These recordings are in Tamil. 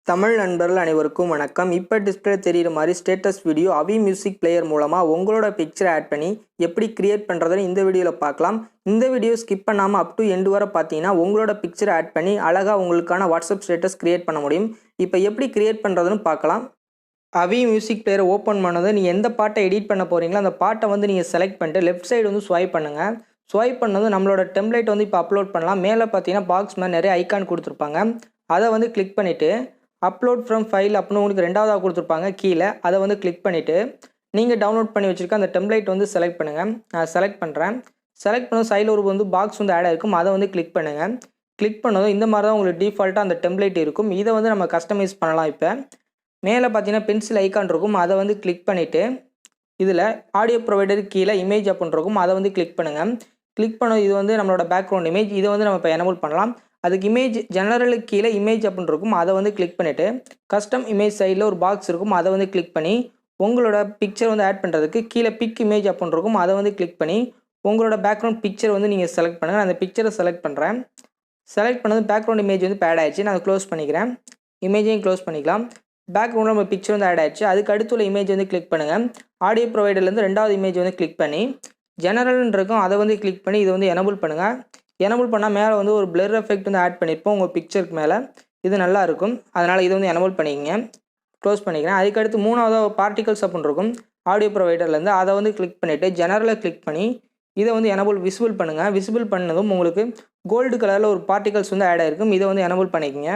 தமிழ் நண்பர்கள் அனைவருக்கும் வணக்கம். இப்போ டிஸ்பிளே தெரிகிற மாதிரி ஸ்டேட்டஸ் வீடியோ அவி மியூசிக் பிளேயர் மூலமாக உங்களோட பிக்சரை ஆட் பண்ணி எப்படி கிரியேட் பண்ணுறதுன்னு இந்த வீடியோவில் பார்க்கலாம். இந்த வீடியோ ஸ்கிப் பண்ணாமல் அப் டு எண்டு வரை பார்த்தீங்கன்னா உங்களோட பிக்சரை ஆட் பண்ணி அழகாக உங்களுக்கான வாட்ஸ்அப் ஸ்டேட்டஸ் கிரியேட் பண்ண முடியும். இப்போ எப்படி கிரியேட் பண்ணுறதுன்னு பார்க்கலாம். அவி மியூசிக் பிளேயரை ஓப்பன் பண்ணது நீங்கள் எந்த பாட்டை எடிட் பண்ண போகிறீங்களோ அந்த பாட்டை வந்து நீங்கள் செலக்ட் பண்ணிட்டு லெஃப்ட் சைடு வந்து ஸ்வைப் பண்ணுங்கள். ஸ்வைப் பண்ணது நம்மளோட டெம்ப்ளேட் வந்து இப்போ அப்லோட் பண்ணலாம். மேலே பார்த்தீங்கன்னா பாக்ஸ் மேலே நிறைய ஐக்கான் கொடுத்துருப்பாங்க. அதை வந்து கிளிக் பண்ணிவிட்டு அப்லோட் ஃப்ரம் ஃபைல் அப்படின்னு உங்களுக்கு ரெண்டாவதாக கொடுத்துருப்பாங்க கீழே. அதை வந்து கிளிக் பண்ணிவிட்டு நீங்கள் டவுன்லோட் பண்ணி வச்சுருக்க அந்த டெம்ப்ளேட் வந்து செலக்ட் பண்ணுங்கள். நான் செலக்ட் பண்ணுறேன். செலக்ட் பண்ண சைடில் ஒரு வந்து பாக்ஸ் வந்து ஆட் ஆகிருக்கும். அதை வந்து கிளிக் பண்ணுங்கள். கிளிக் பண்ணதும் இந்த மாதிரி தான் உங்களுக்கு டிஃபால்ட்டாக அந்த டெம்ப்ளேட் இருக்கும். இதை வந்து நம்ம கஸ்டமைஸ் பண்ணலாம். இப்போ மேலே பார்த்தீங்கன்னா பென்சில் ஐக்கான் இருக்கும். அதை வந்து கிளிக் பண்ணிவிட்டு இதில் ஆடியோ ப்ரொவைடர் கீழே இமேஜ் அப்படின்னு இருக்கும். அதை வந்து கிளிக் பண்ணுங்கள். கிளிக் பண்ணது இது வந்து நம்மளோட பேக்ரவுண்ட் இமேஜ். இதை வந்து நம்ம இப்போ எனேபிள் பண்ணலாம். அதுக்கு இமேஜ் ஜெனரலுக்கு கீழே இமேஜ் அப்படின்னு இருக்கும். அதை வந்து கிளிக் பண்ணிவிட்டு கஸ்டம் இமேஜ் சைடில் ஒரு பாக்ஸ் இருக்கும். அதை வந்து கிளிக் பண்ணி உங்களோட பிக்சர் வந்து ஆட் பண்ணுறதுக்கு கீழே பிக் இமேஜ் அப்படின்னு இருக்கும். அதை வந்து கிளிக் பண்ணி உங்களோட பேக்ரவுண்ட் பிக்சர் வந்து நீங்கள் செலக்ட் பண்ணுங்கள். அந்த பிக்சரை செலக்ட் பண்ணுறேன். செலக்ட் பண்ணது பேக்ரவுண்ட் இமேஜ் வந்து ஆட் ஆயிடுச்சு. நான் அதை க்ளோஸ் பண்ணிக்கிறேன். இமேஜையும் க்ளோஸ் பண்ணிக்கலாம். பேக்ரவுண்டில் நம்ம பிக்சர் வந்து ஆட் ஆயிடுச்சு. அதுக்கு அடுத்துள்ள இமேஜ் வந்து கிளிக் பண்ணுங்கள். ஆடியோ ப்ரொவைடர்லேருந்து ரெண்டாவது இமேஜ் வந்து கிளிக் பண்ணி ஜெனரல்னு இருக்கும். அதை வந்து கிளிக் பண்ணி இதை வந்து எனேபிள் பண்ணுங்கள். எனேபிள் பண்ணால் மேலே வந்து ஒரு பிளர் எஃபெக்ட் வந்து ஆட் பண்ணியிருப்போம் உங்கள் பிக்சருக்கு மேலே. இது நல்லா இருக்கும். அதனால் இதை வந்து எனேபிள் பண்ணிக்கங்க. க்ளோஸ் பண்ணிக்கிறேன். அதுக்கடுத்து மூணாவதாக பார்ட்டிகல்ஸ் அப்படின்னு இருக்கும் ஆடியோ ப்ரொவைடர்லேருந்து. அதை வந்து கிளிக் பண்ணிவிட்டு ஜெனரலை கிளிக் பண்ணி இதை வந்து எனேபிள் விசிபிள் பண்ணுங்கள். விசிபிள் பண்ணதும் உங்களுக்கு கோல்டு கலரில் ஒரு பார்ட்டிகல்ஸ் வந்து ஆட் ஆகிருக்கும். இதை வந்து எனேபிள் பண்ணிக்கங்க.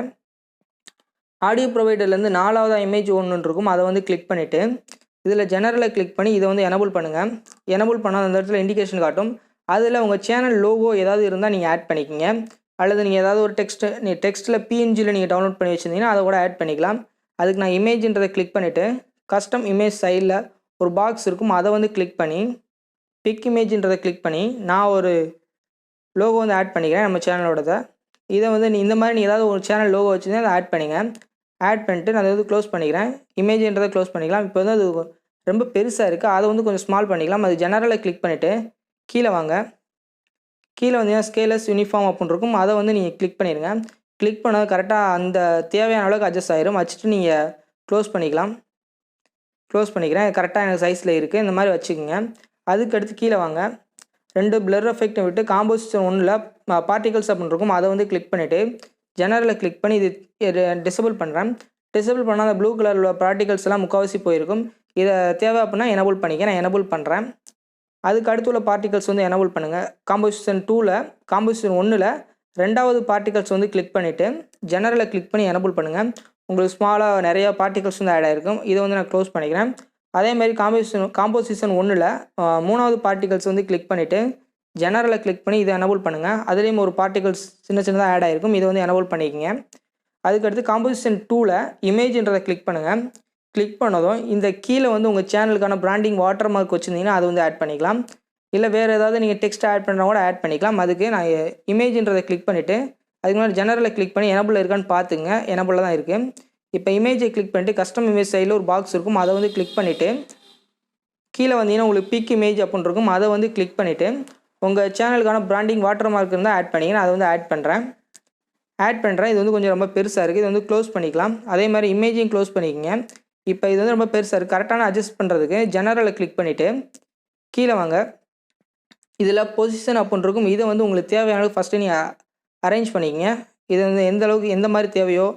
ஆடியோ ப்ரொவைடர்லேருந்து நாலாவதாக இமேஜ் ஒன்று இருக்கும். அதை வந்து கிளிக் பண்ணிவிட்டு இதில் ஜெனரலை கிளிக் பண்ணி இதை வந்து எனேபிள் பண்ணுங்கள். எனேபிள் பண்ணால் அந்த இடத்துல இண்டிகேஷன் காட்டும். அதில் உங்கள் சேனல் லோகோ ஏதாவது இருந்தால் நீங்கள் ஆட் பண்ணிக்கங்க. அல்லது நீங்கள் ஏதாவது ஒரு டெக்ஸ்ட்டில் பிஎன்ஜியில் நீங்கள் டவுன்லோட் பண்ணி வச்சுருந்தீங்கன்னா அதை கூட ஆட் பண்ணிக்கலாம். அதுக்கு நான் இமேஜ்ன்றதை கிளிக் பண்ணிவிட்டு கஸ்டம் இமேஜ் சைடில் ஒரு பாக்ஸ் இருக்கும். அதை வந்து கிளிக் பண்ணி பிக் இமேஜ்ன்றதை கிளிக் பண்ணி நான் ஒரு லோகோ வந்து ஆட் பண்ணிக்கிறேன் நம்ம சேனலோடதை. இதை வந்து இந்த மாதிரி நீங்கள் ஏதாவது ஒரு சேனல் லோகோ வச்சுருந்தா அதை ஆட் பண்ணிங்க. ஆட் பண்ணிட்டு நான் அதை வந்து க்ளோஸ் பண்ணிக்கிறேன். இமேஜ்ன்றதை க்ளோஸ் பண்ணிக்கலாம். இப்போ வந்து அது ரொம்ப பெருசாக இருக்குது. அதை வந்து கொஞ்சம் ஸ்மால் பண்ணிக்கலாம். அது ஜெனரலை கிளிக் பண்ணிவிட்டு கீழே வாங்க. கீழே வந்தீங்கன்னா ஸ்கேலஸ் யூனிஃபார்ம் அப்படின்னு இருக்கும். அதை வந்து நீங்கள் கிளிக் பண்ணிடுங்க. கிளிக் பண்ணது கரெக்டாக அந்த தேவையான அளவுக்கு அட்ஜஸ்ட் ஆகிரும். வச்சுட்டு நீங்கள் க்ளோஸ் பண்ணிக்கலாம். க்ளோஸ் பண்ணிக்கிறேன். கரெக்டாக எனக்கு சைஸில் இருக்குது. இந்த மாதிரி வச்சுக்கோங்க. அதுக்கடுத்து கீழே வாங்க. ரெண்டு பிளர் எஃபெக்ட்டை விட்டு காம்போசிஷன் ஒன்றில் பார்ட்டிகல்ஸ் அப்படின்னு இருக்கும். அதை வந்து கிளிக் பண்ணிவிட்டு ஜெனரலில் கிளிக் பண்ணி இது டிசபிள் பண்ணுறேன். டிசபிள் பண்ணால் அந்த ப்ளூ கலரில் பார்ட்டிகல்ஸ் எல்லாம் முக்கால்வாசி போயிருக்கும். இதை தேவை அப்படின்னா எனேபிள் பண்ணிக்க. நான் எனேபிள் பண்ணுறேன். அதுக்கு அடுத்து உள்ள பார்ட்டிகல்ஸ் வந்து எனேபிள் பண்ணுங்கள். காம்போசிஷன் 2ல் காம்போசிஷன் 1ல் ரெண்டாவது பார்ட்டிகல்ஸ் வந்து கிளிக் பண்ணிவிட்டு ஜெனரலை கிளிக் பண்ணி எனேபிள் பண்ணுங்கள். உங்களுக்கு ஸ்மாலாக நிறைய பார்ட்டிகல்ஸ் வந்து ஆட் ஆகிருக்கும். இதை வந்து நான் க்ளோஸ் பண்ணிக்கிறேன். அதேமாதிரி காம்போசிஷன் 1ல் மூணாவது பார்ட்டிகல்ஸ் வந்து கிளிக் பண்ணிவிட்டு ஜெனரலை கிளிக் பண்ணி இதை எனேபிள் பண்ணுங்கள். அதுலேயும் ஒரு பார்ட்டிகல்ஸ் சின்னதாக ஆட் ஆகிருக்கும். இதை வந்து எனேபிள் பண்ணிக்கங்க. அதுக்கடுத்து காம்போசிஷன் 2ல் இமேஜ்ன்றதை கிளிக் பண்ணுங்கள். கிளிக் பண்ணதும் இந்த கீழே வந்து உங்கள் சேனலுக்கான பிராண்டிங் வாட்டர் மார்க் வச்சுருந்தீங்கன்னா அது வந்து ஆட் பண்ணிக்கலாம். இல்லை வேறு ஏதாவது நீங்கள் டெக்ஸ்ட் ஆட் பண்ணுறா கூட ஆட் பண்ணிக்கலாம். அதுக்கு நான் இமேஜ்ன்றதை கிளிக் பண்ணிவிட்டு அதுக்கு முன்னாடி ஜெனரலை கிளிக் பண்ணி எனேபிள் இருக்கான்னு பார்த்துங்க. எனேபிளில் தான் இருக்குது. இப்போ இமேஜை கிளிக் பண்ணிட்டு கஸ்டம் இமேஜ் சைடில் ஒரு பாக்ஸ் இருக்கும். அதை வந்து கிளிக் பண்ணிவிட்டு கீழே வந்தீங்கன்னா உங்களுக்கு பிக் இமேஜ் அப்படின்னு இருக்கும். அதை வந்து கிளிக் பண்ணிவிட்டு உங்கள் சேனலுக்கான பிராண்டிங் வாட்டர் மார்க் இருந்தால் ஆட் பண்ணிங்கன்னா அதை வந்து ஆட் பண்ணுறேன். இது வந்து கொஞ்சம் ரொம்ப பெருசாக இருக்குது. இது வந்து க்ளோஸ் பண்ணிக்கலாம். அதே மாதிரி இமேஜையும் க்ளோஸ் பண்ணிக்கங்க. இப்போ இது வந்து ரொம்ப பெருசாக இருக்குது. கரெக்டான அட்ஜஸ்ட் பண்ணுறதுக்கு ஜெனரலை கிளிக் பண்ணிவிட்டு கீழே வாங்க. இதில் பொசிஷன் அப்படின்னு இருக்கும். இதை வந்து உங்களுக்கு தேவையான அளவுக்கு ஃபஸ்ட்டு நீங்கள் அரேஞ்ச் பண்ணிக்கங்க. இது வந்து எந்த அளவுக்கு எந்த மாதிரி தேவையோ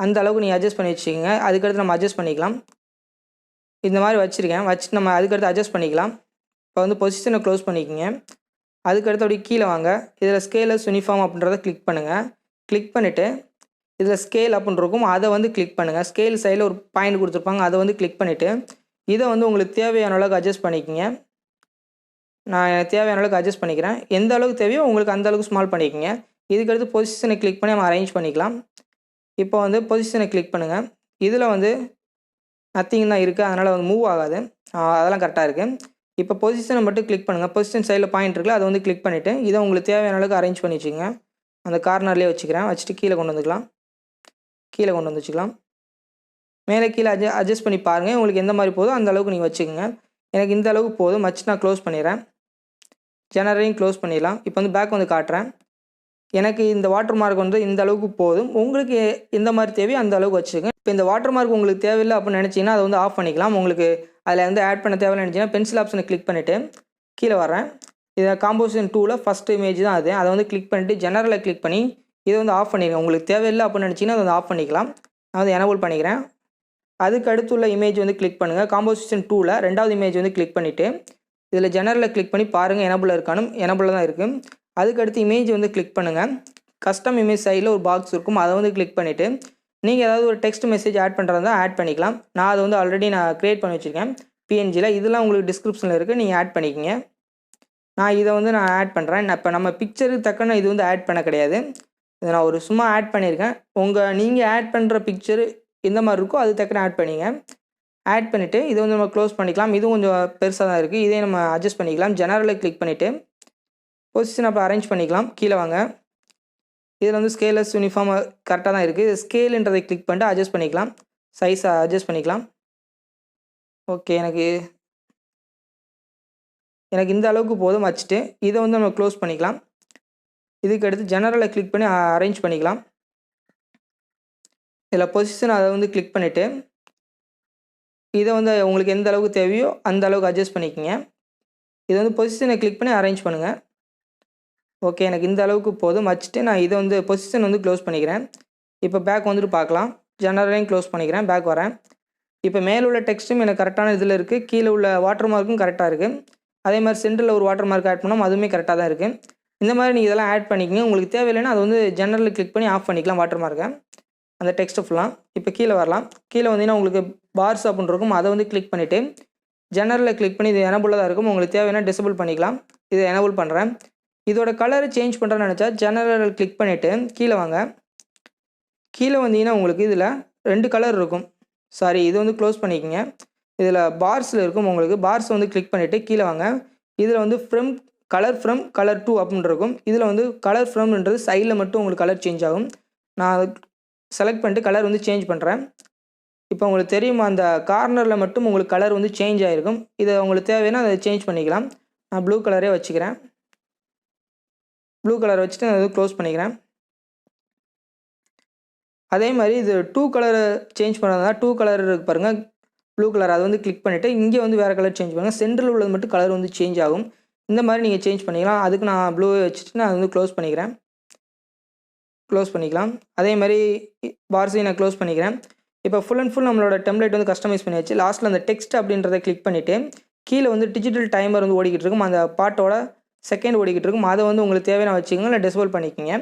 அந்த அளவுக்கு நீங்கள் அட்ஜஸ்ட் பண்ணி வச்சுக்கோங்க. அதுக்கடுத்து நம்ம அட்ஜஸ்ட் பண்ணிக்கலாம். இந்த மாதிரி வச்சுருக்கேன். வச்சுட்டு நம்ம அதுக்கடுத்து அட்ஜஸ்ட் பண்ணிக்கலாம். இப்போ வந்து பொசிஷனை க்ளோஸ் பண்ணிக்கோங்க. அதுக்கடுத்து அப்படியே கீழே வாங்க. இதில் ஸ்கேலஸ் யூனிஃபார்ம் அப்படின்றத கிளிக் பண்ணுங்கள். கிளிக் பண்ணிவிட்டு இதில் ஸ்கேல் அப்படின்னு இருக்கும். அதை வந்து கிளிக் பண்ணுங்கள். ஸ்கேல் சைடில் ஒரு பாயிண்ட் கொடுத்துருப்பாங்க. அதை வந்து கிளிக் பண்ணிவிட்டு இதை வந்து உங்களுக்கு தேவையான அளவுக்கு அட்ஜஸ்ட் பண்ணிக்கோங்க. நான் எனக்கு தேவையான அளவுக்கு அட்ஜஸ்ட் பண்ணிக்கிறேன். எந்த அளவுக்கு தேவையோ உங்களுக்கு அந்த அளவுக்கு ஸ்மால் பண்ணிக்கோங்க. இதுக்கடுத்து பொசிஷனை கிளிக் பண்ணி நம்ம அரேஞ்ச் பண்ணிக்கலாம். இப்போ வந்து பொசிஷனை கிளிக் பண்ணுங்கள். இதில் வந்து நத்திங் தான் இருக்குது. அதனால் வந்து மூவ் ஆகாது. அதெல்லாம் கரெக்டாக இருக்குது. இப்போ பொசிஷனை மட்டும் கிளிக் பண்ணுங்கள். பொசிஷன் சைடில் பாயிண்ட் இருக்குல்ல, அதை வந்து கிளிக் பண்ணிவிட்டு இதை உங்களுக்கு தேவையான அளவுக்கு அரேஞ்ச் பண்ணி வச்சுக்கோங்க. அந்த கார்னர்லேயே வச்சுக்கிறேன். வச்சுட்டு கீழே கொண்டு வந்துக்கலாம். வச்சுக்கலாம். மேலே கீழே அட்ஜஸ்ட் பண்ணி பாருங்கள். உங்களுக்கு எந்த மாதிரி போதும் அந்த அளவுக்கு நீங்கள் வச்சுக்கோங்க. எனக்கு இந்த அளவுக்கு போதும். வச்சு நான் க்ளோஸ் பண்ணிடுறேன். ஜெனரலையும் க்ளோஸ் பண்ணிடலாம். இப்போ வந்து பேக் வந்து காட்டுறேன். எனக்கு இந்த வாட்டர் மார்க் வந்து இந்த அளவுக்கு போதும். உங்களுக்கு எந்த மாதிரி தேவையோ அந்த அளவுக்கு வச்சுக்கோங்க. இப்போ இந்த வாட்டர் மார்க் உங்களுக்கு தேவையில்லை அப்படின்னு நினச்சிங்கன்னா அதை வந்து ஆஃப் பண்ணிக்கலாம். உங்களுக்கு அதில் வந்து ஆட் பண்ண தேவைன்னு நினச்சிங்கன்னா பென்சில் ஆப்ஷனை கிளிக் பண்ணிவிட்டு கீழே வரேன். இதை காம்போசிஷன் 2ல் ஃபஸ்ட் இமேஜ் தான் அது. அதை வந்து கிளிக் பண்ணிட்டு ஜெனரலை கிளிக் பண்ணி இதை வந்து ஆஃப் பண்ணிடுங்க. உங்களுக்கு தேவையில்லை அப்படின்னு நினச்சிங்கன்னா அதை வந்து ஆஃப் பண்ணிக்கலாம். நான் வந்து எனேபிள் பண்ணிக்கிறேன். அதுக்கு அடுத்துள்ள இமேஜ் வந்து கிளிக் பண்ணுங்கள். காம்போசிஷன் 2ல் ரெண்டாவது இமேஜ் வந்து கிளிக் பண்ணிவிட்டு இதில் ஜெனரலில் கிளிக் பண்ணி பாருங்கள் எனேபிள் இருக்கானும். எனேபிளில் தான் இருக்குது. அதுக்கு அடுத்து இமேஜ் வந்து கிளிக் பண்ணுங்கள். கஸ்டம் இமேஜ் சைடில் ஒரு பாக்ஸ் இருக்கும். அதை வந்து கிளிக் பண்ணிவிட்டு நீங்கள் ஏதாவது ஒரு டெக்ஸ்ட் மெசேஜ் ஆட் பண்ணுறதா ஆட் பண்ணிக்கலாம். நான் அதை வந்து ஆல்ரெடி நான் க்ரியேட் பண்ணி வச்சுருக்கேன் பிஎன்ஜியில். இதெல்லாம் உங்களுக்கு டிஸ்கிரிப்ஷனில் இருக்குது, நீங்கள் ஆட் பண்ணிக்கோங்க. நான் இதை வந்து நான் ஆட் பண்ணுறேன். இப்போ நம்ம பிக்சருக்கு தக்கன இது வந்து ஆட் பண்ண கிடையாது. இதை நான் ஒரு சும்மா ஆட் பண்ணியிருக்கேன். நீங்கள் ஆட் பண்ணுற பிக்சரு எந்த மாதிரி இருக்கோ அது தக்கன ஆட் பண்ணிங்க. ஆட் பண்ணிவிட்டு இதை வந்து நம்ம க்ளோஸ் பண்ணிக்கலாம். இதுவும் கொஞ்சம் பெருசாக தான் இருக்குது. இதே நம்ம அட்ஜஸ்ட் பண்ணிக்கலாம். ஜெனரலில் கிளிக் பண்ணிவிட்டு பொசிஷன் அப்போ அரேஞ்ச் பண்ணிக்கலாம். கீழே வாங்க. இதில் வந்து ஸ்கேலஸ் யூனிஃபார்ம் கரெக்டாக தான் இருக்குது. ஸ்கேலுன்றதை கிளிக் பண்ணிட்டு அட்ஜஸ்ட் பண்ணிக்கலாம். சைஸை அட்ஜஸ்ட் பண்ணிக்கலாம். ஓகே, எனக்கு இந்த அளவுக்கு போதும் வச்சுட்டு இதை வந்து நம்ம க்ளோஸ் பண்ணிக்கலாம். இதுக்கு அடுத்து ஜெனரலை கிளிக் பண்ணி அரேஞ்ச் பண்ணிக்கலாம். இதில் பொசிஷன் அதை வந்து கிளிக் பண்ணிவிட்டு இதை வந்து உங்களுக்கு எந்த அளவுக்கு தேவையோ அந்த அளவுக்கு அட்ஜஸ்ட் பண்ணிக்கோங்க. இதை வந்து பொசிஷனை கிளிக் பண்ணி அரேஞ்ச் பண்ணுங்கள். ஓகே, எனக்கு இந்த அளவுக்கு போதும் வச்சுட்டு நான் இதை வந்து பொசிஷன் வந்து க்ளோஸ் பண்ணிக்கிறேன். இப்போ பேக் வந்துட்டு பார்க்கலாம். ஜெனரலையும் க்ளோஸ் பண்ணிக்கிறேன். பேக் வரேன். இப்போ மேலே உள்ள டெக்ஸ்ட்டும் எனக்கு கரெக்டான இதில் இருக்குது. கீழே உள்ள வாட்டர் மார்க்கும் கரெக்டாக இருக்குது. அதே மாதிரி சென்டரில் ஒரு வாட்டர் மார்க் ஆட் பண்ணோம், அதுவுமே கரெக்டாக தான் இருக்குது. இந்த மாதிரி நீங்கள் இதெல்லாம் ஆட் பண்ணிக்கங்க. உங்களுக்கு தேவையில்லைன்னா அது வந்து ஜெனரலில் கிளிக் பண்ணி ஆஃப் பண்ணிக்கலாம் வாட்டர் மார்க்கை, அந்த டெக்ஸ்ட்டு ஃபுல்லாக. இப்போ கீழே வரலாம். கீழே வந்தீங்கன்னா உங்களுக்கு பார்ஸ் அப்படின்னு இருக்கும். அதை வந்து கிளிக் பண்ணிவிட்டு ஜெனரலில் கிளிக் பண்ணி இது எனேபிளாக தான் இருக்கும். உங்களுக்கு தேவைன்னா டிசேபிள் பண்ணிக்கலாம். இதை எனேபிள் பண்ணுறேன். இதோட கலரை சேஞ்ச் பண்ணுறேன்னு நினச்சா ஜெனரல் கிளிக் பண்ணிவிட்டு கீழே வாங்க. கீழே வந்தீங்கன்னா உங்களுக்கு இதில் 2 கலர் இருக்கும். சாரி, இது வந்து க்ளோஸ் பண்ணிக்கோங்க. இதில் பார்ஸில் இருக்கும். உங்களுக்கு பார்ஸ் வந்து கிளிக் பண்ணிவிட்டு கீழே வாங்க. இதில் வந்து ஃப்ரம் கலர் 2 அப்படின்னு இருக்கும். இதில் வந்து கலர் ஃப்ரம்ன்றது சைடில் மட்டும் உங்களுக்கு கலர் சேஞ்ச் ஆகும். நான் அதை செலக்ட் பண்ணிட்டு கலர் வந்து சேஞ்ச் பண்ணுறேன். இப்போ உங்களுக்கு தெரியுமா, அந்த கார்னரில் மட்டும் உங்களுக்கு கலர் வந்து சேஞ்ச் ஆகிருக்கும். இதை உங்களுக்கு தேவைன்னா அதை சேஞ்ச் பண்ணிக்கலாம். நான் ப்ளூ கலரே வச்சுக்கிறேன். ப்ளூ கலர் வச்சுட்டு நான் அதை க்ளோஸ் பண்ணிக்கிறேன். அதே மாதிரி இது 2 கலரை சேஞ்ச் பண்ணுறதா 2 கலர் இருக்கு பாருங்கள், ப்ளூ கலர். அதை வந்து கிளிக் பண்ணிவிட்டு இங்கே வந்து வேறு கலர் சேஞ்ச் பண்ணுங்கள். சென்டரில் உள்ளது மட்டும் கலர் வந்து சேஞ்ச் ஆகும். இந்த மாதிரி நீங்கள் சேஞ்ச் பண்ணிக்கலாம். அதுக்கு நான் ப்ளூவை வச்சுட்டு நான் வந்து க்ளோஸ் பண்ணிக்கிறேன். க்ளோஸ் பண்ணிக்கலாம். அதே மாதிரி பார்ஸையும் நான் க்ளோஸ் பண்ணிக்கிறேன். இப்போ ஃபுல் அண்ட் ஃபுல் நம்மளோட டெம்ப்ளேட் வந்து கஸ்டமைஸ் பண்ணியாச்சு. லாஸ்ட்டில் அந்த டெக்ஸ்ட் அப்படின்றத கிளிக் பண்ணிவிட்டு கீழே வந்து டிஜிட்டல் டைமர் வந்து ஓடிக்கிட்டு இருக்கும். அந்த பாட்டோட செகண்ட் ஓடிக்கிட்டு இருக்கும். அதை வந்து உங்களுக்கு தேவையான வச்சுக்கோங்க, இல்லை டிசேபிள் பண்ணிக்கோங்க.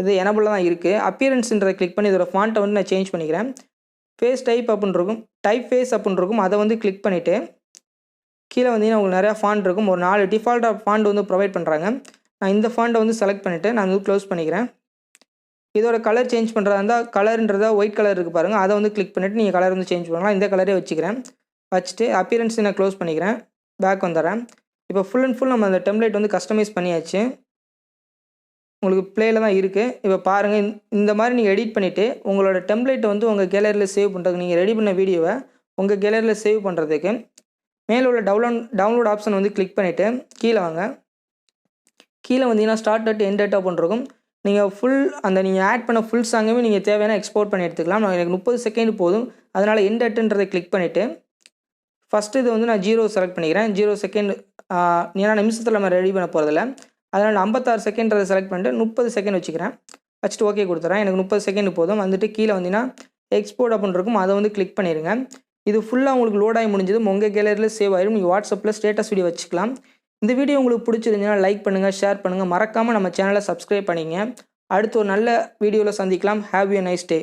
இது எனேபிளாக தான் இருக்குது. அப்பியரன்ஸ்ன்றதை கிளிக் பண்ணி இதோட ஃபாண்ட்டை வந்து நான் சேஞ்ச் பண்ணிக்கிறேன். ஃபேஸ் டைப் அப்படின்னு இருக்கும், டைப் ஃபேஸ் அப்படின்னு இருக்கும். அதை வந்து கிளிக் பண்ணிவிட்டு கீழே வந்தீங்கன்னா உங்களுக்கு நிறையா ஃபாண்ட் இருக்கும். ஒரு 4 டிஃபால்ட்டாக ஃபாண்ட் வந்து ப்ரொவைட் பண்ணுறாங்க. நான் இந்த ஃபாண்ட்டை வந்து செலக்ட் பண்ணிவிட்டு நான் வந்து க்ளோஸ் பண்ணிக்கிறேன். இதோட கலர் சேஞ்ச் பண்ணுறதா இருந்தால் கலர்ன்றதா ஒயிட் கலர் இருக்குது பாருங்கள், அதை வந்து கிளிக் பண்ணிவிட்டு நீங்கள் கலர் வந்து சேஞ்ச் பண்ணலாம். இந்த கலரே வச்சுக்கிறேன். வச்சுட்டு அப்பியரன்ஸ் நான் க்ளோஸ் பண்ணிக்கிறேன். பேக் வந்துடுறேன். இப்போ ஃபுல் அண்ட் ஃபுல் நம்ம அந்த டெம்ப்ளேட் வந்து கஸ்டமைஸ் பண்ணியாச்சு. உங்களுக்கு ப்ளேயில் தான் இருக்குது. இப்போ பாருங்கள், இந்த மாதிரி நீங்கள் எடிட் பண்ணிவிட்டு உங்களோட டெம்ப்ளேட்டை வந்து உங்கள் கேலரியில் சேவ் பண்ணுறதுக்கு, நீங்கள் ரெடி பண்ண வீடியோவை உங்கள் கேலரியில் சேவ் பண்ணுறதுக்கு மேலே உள்ள டவுன்லோட் ஆப்ஷன் வந்து கிளிக் பண்ணிவிட்டு கீழே வாங்க. கீழே வந்தீங்கன்னா ஸ்டார்ட் அட் எண்ட் அட் அப்படின்னு இருக்கும். நீங்கள் நீங்கள் ஆட் பண்ண ஃபுல் சாங்குமே நீங்கள் தேவையான எக்ஸ்போர்ட் பண்ணி எடுத்துக்கலாம். எனக்கு 30 செகண்ட் போதும். அதனால் எண்ட் அட்டுன்றதை கிளிக் பண்ணிவிட்டு ஃபஸ்ட்டு இது வந்து நான் 0 செலக்ட் பண்ணிக்கிறேன். 0 செகண்ட், ஏன்னா நிமிஷத்தில் நம்ம ரெடி பண்ண போகிறதில்ல. அதனால் 56 செகண்ட்றதை செலக்ட் பண்ணிட்டு 30 செகண்ட் வச்சுக்கிறேன். வச்சுட்டு ஓகே கொடுத்துறேன். எனக்கு 30 செகண்ட் போதும். வந்துட்டு கீழே வந்தீங்கன்னா எக்ஸ்போர்ட் அப்படின்னு இருக்கும். அதை வந்து கிளிக் பண்ணிடுங்க. இது ஃபுல்லாக உங்களுக்கு லோட் ஆகி முடிஞ்சது. உங்கள் கேலரியில் சேவ் ஆகிடும். நீங்கள் வாட்ஸ்அப்பில் ஸ்டேட்டஸ் வீடியோ வச்சுக்கலாம். இந்த வீடியோ உங்களுக்கு பிடிச்சிருந்துச்சுன்னா லைக் பண்ணுங்கள், ஷேர் பண்ணுங்கள். மறக்காமல் நம்ம சேனலை சப்ஸ்கிரைப் பண்ணிங்க. அடுத்து ஒரு நல்ல வீடியோவில் சந்திக்கலாம். Have a nice day.